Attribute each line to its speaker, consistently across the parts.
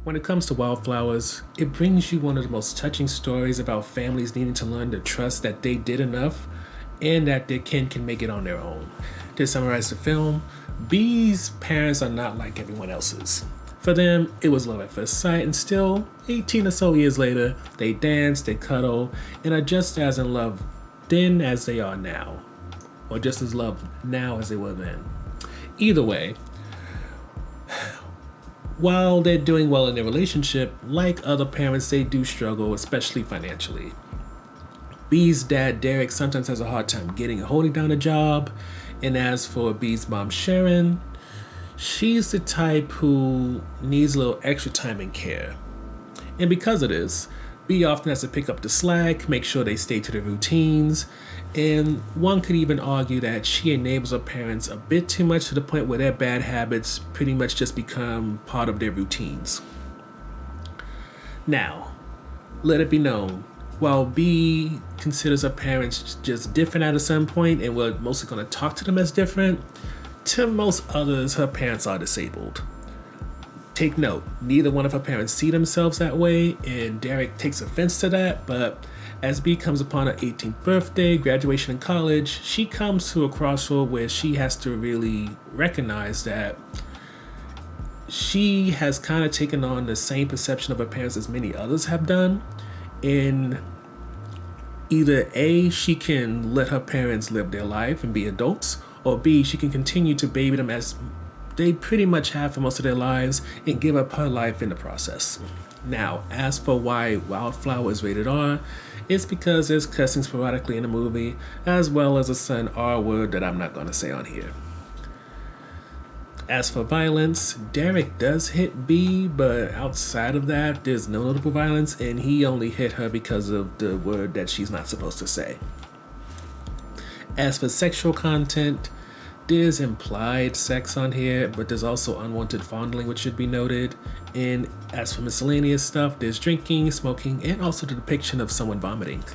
Speaker 1: When it comes to Wildflowers, it brings you one of the most touching stories about families needing to learn to trust that they did enough and that their kin can make it on their own. To summarize the film, Bee's parents are not like everyone else's. For them, it was love at first sight, and still, 18 or so years later, they dance, they cuddle, and are just as in love then as they are now. Or just as loved now as they were then. Either way, while they're doing well in their relationship, like other parents, they do struggle, especially financially. Bee's dad, Derek, sometimes has a hard time getting and holding down a job. And as for Bee's mom, Sharon, she's the type who needs a little extra time and care. And because of this, Bee often has to pick up the slack, make sure they stay to their routines, and one could even argue that she enables her parents a bit too much to the point where their bad habits pretty much just become part of their routines. Now, let it be known, while Bee considers her parents just different at a certain point and we're mostly going to talk to them as different, to most others, her parents are disabled. Take note, neither one of her parents see themselves that way, and Derek takes offense to that, but as Bee comes upon her 18th birthday, graduation in college, she comes to a crossroad where she has to really recognize that she has kind of taken on the same perception of her parents as many others have done, and either A, she can let her parents live their life and be adults, or B, she can continue to baby them as they pretty much have for most of their lives and give up her life in the process. Now, as for why Wildflower is rated R, it's because there's cussing sporadically in the movie, as well as a certain R word that I'm not going to say on here. As for violence, Derek does hit Bee, but outside of that, there's no notable violence, and he only hit her because of the word that she's not supposed to say. As for sexual content, there's implied sex on here, but there's also unwanted fondling, which should be noted. And as for miscellaneous stuff, there's drinking, smoking, and also the depiction of someone vomiting.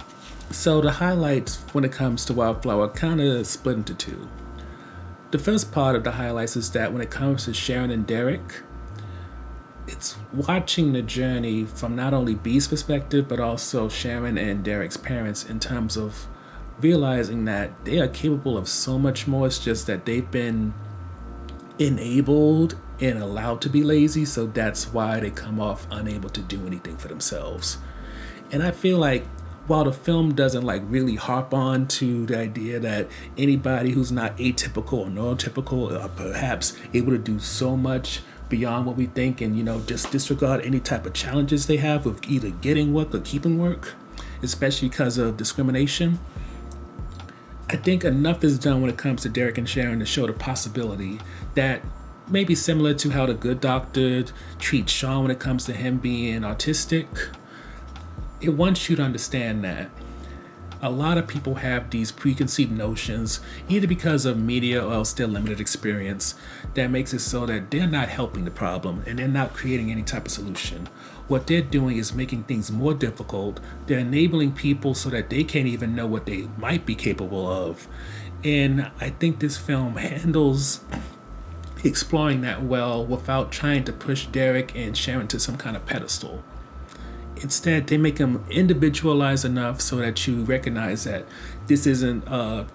Speaker 1: So the highlights when it comes to Wildflower kind of split into two. The first part of the highlights is that when it comes to Sharon and Derek, it's watching the journey from not only Bee's perspective, but also Sharon and Derek's parents in terms of realizing that they are capable of so much more. It's just that they've been enabled and allowed to be lazy, so that's why they come off unable to do anything for themselves. And I feel like while the film doesn't really harp on to the idea that anybody who's not atypical or neurotypical are perhaps able to do so much beyond what we think and just disregard any type of challenges they have with either getting work or keeping work, especially because of discrimination, I think enough is done when it comes to Derek and Sharon to show the possibility that maybe similar to how the Good Doctor treats Sean when it comes to him being autistic, it wants you to understand that a lot of people have these preconceived notions, either because of media or else their limited experience, that makes it so that they're not helping the problem and they're not creating any type of solution. What they're doing is making things more difficult. They're enabling people so that they can't even know what they might be capable of. And I think this film handles exploring that well without trying to push Derek and Sharon to some kind of pedestal. Instead, they make them individualized enough so that you recognize that this isn't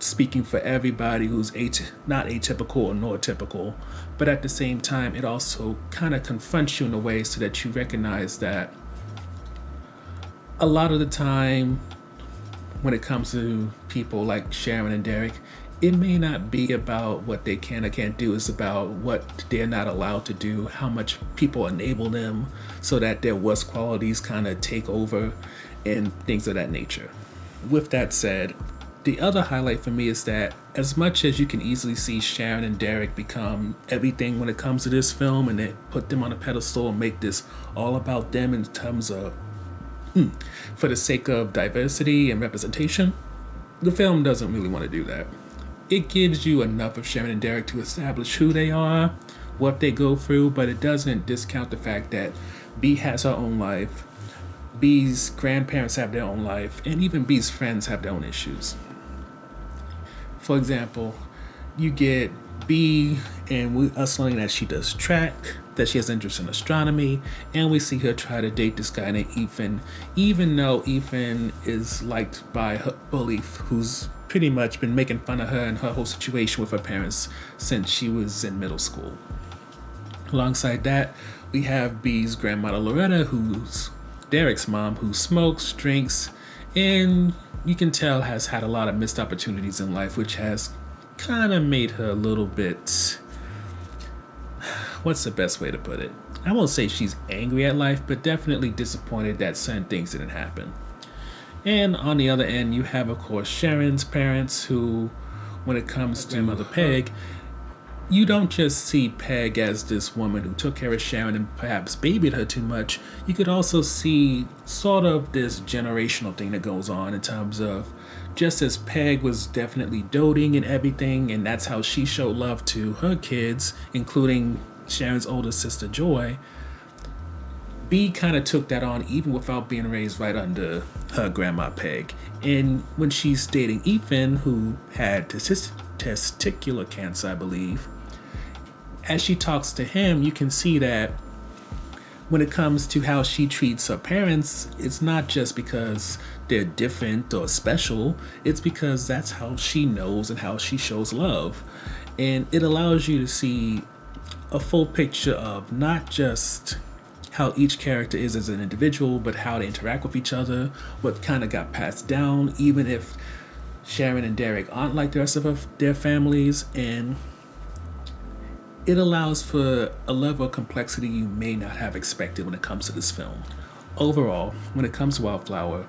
Speaker 1: speaking for everybody who's not atypical or neurotypical, but at the same time, it also kind of confronts you in a way so that you recognize that a lot of the time, when it comes to people like Sharon and Derek, it may not be about what they can or can't do. It's about what they're not allowed to do, how much people enable them so that their worst qualities kind of take over and things of that nature. With that said, the other highlight for me is that as much as you can easily see Sharon and Derek become everything when it comes to this film and they put them on a pedestal and make this all about them in terms of for the sake of diversity and representation, the film doesn't really want to do that. It gives you enough of Sharon and Derek to establish who they are, what they go through, but it doesn't discount the fact that Bee has her own life, Bee's grandparents have their own life, and even Bee's friends have their own issues. For example, you get Bee and us learning that she does track, that she has interest in astronomy, and we see her try to date this guy named Ethan, even though Ethan is liked by her bully, who's pretty much been making fun of her and her whole situation with her parents since she was in middle school. Alongside that, we have B's grandmother Loretta, who's Derek's mom, who smokes, drinks, and you can tell has had a lot of missed opportunities in life, which has kind of made her a little bit, what's the best way to put it? I won't say she's angry at life, but definitely disappointed that certain things didn't happen. And on the other end, you have, of course, Sharon's parents, who, when it comes to Mother Peg, you don't just see Peg as this woman who took care of Sharon and perhaps babied her too much. You could also see sort of this generational thing that goes on in terms of just as Peg was definitely doting and everything, and that's how she showed love to her kids, including Sharon's older sister Joy, B kind of took that on even without being raised right under her grandma Peg. And when she's dating Ethan, who had testicular cancer, I believe, as she talks to him, you can see that when it comes to how she treats her parents, it's not just because they're different or special, it's because that's how she knows and how she shows love. And it allows you to see a full picture of not just how each character is as an individual, but how they interact with each other, what kind of got passed down, even if Sharon and Derek aren't like the rest of their families. And it allows for a level of complexity you may not have expected when it comes to this film. Overall, when it comes to Wildflower,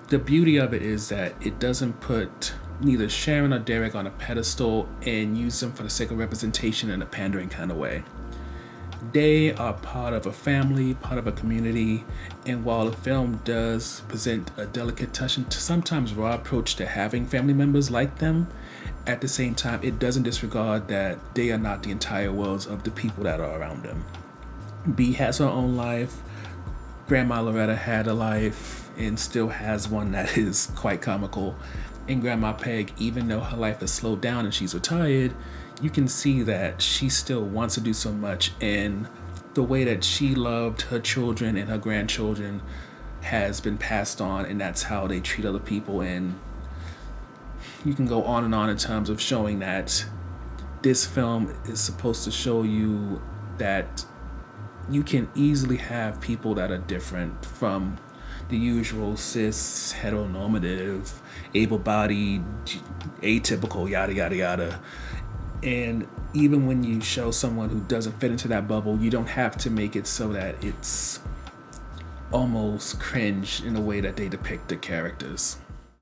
Speaker 1: the beauty of it is that it doesn't put neither Sharon or Derek on a pedestal and use them for the sake of representation in a pandering kind of way. They are part of a family, part of a community, and while the film does present a delicate touch and sometimes raw approach to having family members like them, at the same time, it doesn't disregard that they are not the entire worlds of the people that are around them. B has her own life. Grandma Loretta had a life and still has one that is quite comical. And Grandma Peg, even though her life has slowed down and she's retired, you can see that she still wants to do so much, and the way that she loved her children and her grandchildren has been passed on, and that's how they treat other people. And you can go on and on in terms of showing that this film is supposed to show you that you can easily have people that are different from the usual cis, heteronormative, able-bodied, atypical, yada, yada, yada. And even when you show someone who doesn't fit into that bubble, you don't have to make it so that it's almost cringe in the way that they depict the characters.